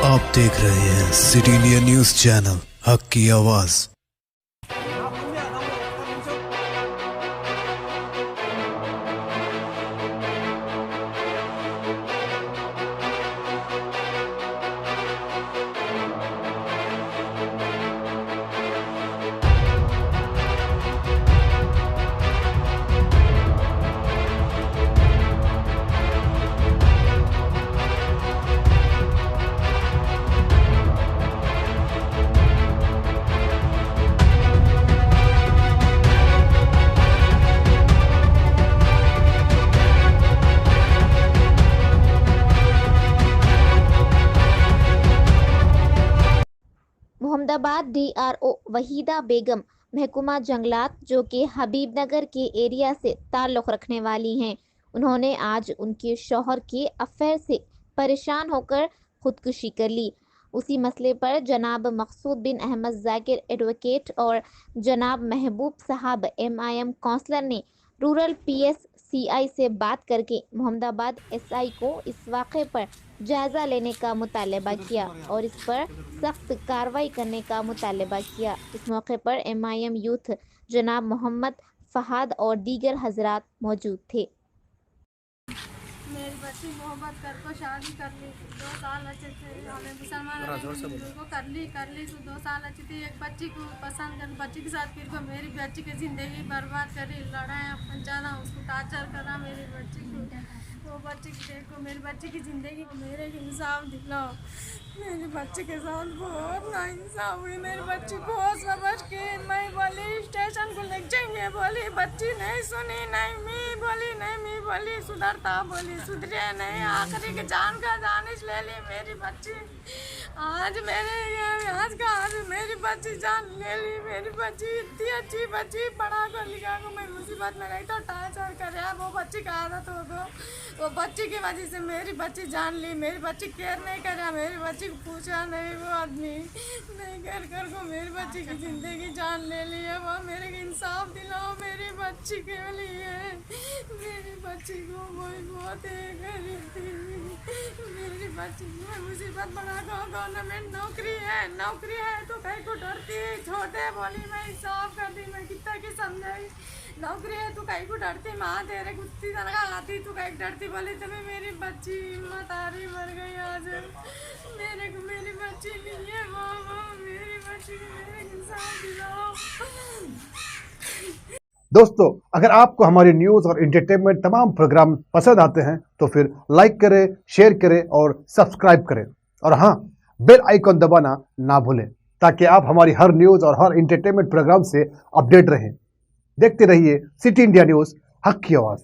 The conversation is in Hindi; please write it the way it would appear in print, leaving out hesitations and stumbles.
आप देख रहे हैं सिटी इंडिया न्यूज चैनल, हक की आवाज। मोहम्मदाबाद DRO वहीदा बेगम महकुमा जंगलात जो कि हबीबनगर के एरिया से ताल्लुक़ रखने वाली हैं, उन्होंने आज उनके शौहर के अफेयर से परेशान होकर खुदकुशी कर ली। उसी मसले पर जनाब मकसूद बिन अहमद जाकिर एडवोकेट और जनाब महबूब साहब MIM काउंसलर ने रूरल PSCI से बात करके मोहम्मदाबाद SI को इस वाक़े पर जायज़ा लेने का मुतालबा किया और इस पर सख्त कार्रवाई करने का मुतालबा किया। इस मौके पर MIM यूथ जनाब मोहम्मद फहाद और दीगर हजरात मौजूद थे। मेरी बच्ची मोहब्बत कर को शादी कर ली, 2 साल अच्छे थे, हमें मुसलमान को कर ली तो 2 साल अच्छी थी। एक बच्ची को पसंद कर, बच्ची के साथ फिर को मेरी बच्ची की ज़िंदगी बर्बाद करी, लड़ाया पंचाना, उसको टार्चर करा मेरी बच्ची को। वो बच्ची देखो, मेरी बच्ची की ज़िंदगी को मेरे इंसाफ दिलाओ। मेरी बच्ची के साथ बहुत नाइंसाफ हुई। मेरी बच्ची को समझ के मैं बोली स्टेशन को ले जाएंगे, बोली बच्ची नहीं सुनी, नहीं मैं बोली सुधरता, बोली सुधरे नहीं, आखिरी के जान का दानिश ले ली मेरी बच्ची। आज मेरी बच्ची जान ले ली। मेरी बच्ची इतनी अच्छी बच्ची, पढ़ा कर लिखा को मैं मुसीबत में रही तो टार्चर करे। वो बच्ची का आदत हो गो, वो बच्ची की वजह से मेरी बच्ची जान ली। मेरी बच्ची केयर नहीं करा, मेरी बच्ची को पूछा नहीं, वो आदमी नहीं कर को मेरी बच्ची की ज़िंदगी जान ले ली है। वो मेरे को इंसाफ दिलाओ मेरी बच्ची के लिए। मेरी बच्ची को बहुत गरीब थी, मेरी बच्ची को मुसीबत बना को गवर्नमेंट नौकरी है तो कहीं को डरती, छोटे बोली मैं इंसाफ कर दी, मैं कितना की समझाई, नौकरी है तो कहीं को डरती, माँ तेरे कुत्ती तनखा आती तो कहीं डरती, बोली तभी मेरी बच्ची हिम्मत हारी मर गई। आज मेरे को मेरी बच्ची नहीं है, माँ मेरी बच्ची को मेरे इंसाफ दिलाओ। दोस्तों, अगर आपको हमारी न्यूज़ और एंटरटेनमेंट तमाम प्रोग्राम पसंद आते हैं तो फिर लाइक करें, शेयर करें और सब्सक्राइब करें, और हाँ, बेल आइकॉन दबाना ना भूलें ताकि आप हमारी हर न्यूज़ और हर एंटरटेनमेंट प्रोग्राम से अपडेट रहें। देखते रहिए सिटी इंडिया न्यूज़, हक की आवाज़।